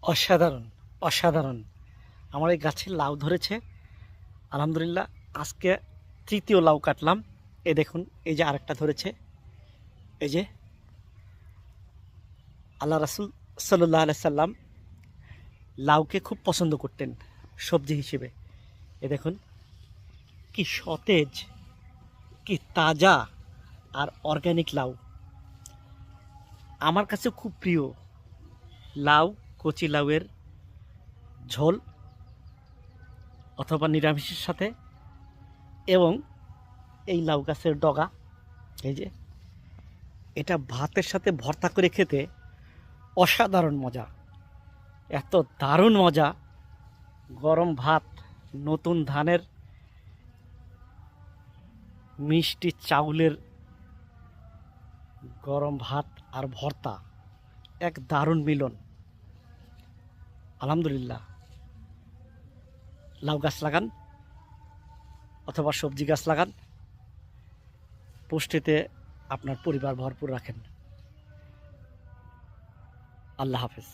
অসাধারণ, অসাধারণ। আমার এই গাছে লাউ ধরেছে আলহামদুলিল্লাহ। আজকে তৃতীয় লাউ কাটলাম। এই দেখুন, এই যে আরেকটা ধরেছে। এই যে আল্লাহ রাসূল সাল্লাল্লাহু আলাইহি সাল্লাম লাউকে খুব পছন্দ করতেন সবজি হিসেবে। এ দেখুন কি সতেজ, কি তাজা আর অর্গানিক লাউ। আমার কাছে খুব প্রিয় লাউ, কচি লাউয়ের ঝোল অথবা নিরামিষের সাথে, এবং এই লাউ গাছের ডগা, এই যে এটা ভাতের সাথে ভর্তা করে খেতে অসাধারণ মজা। এত দারুণ মজা! গরম ভাত, নতুন ধানের মিষ্টি চাউলের গরম ভাত আর ভর্তা, এক দারুণ মিলন। আলহামদুলিল্লাহ। লাউ গাছ লাগান অথবা সবজি গাছ লাগান, পুষ্টিতে আপনার পরিবার ভরপুর রাখেন। আল্লাহ হাফেজ।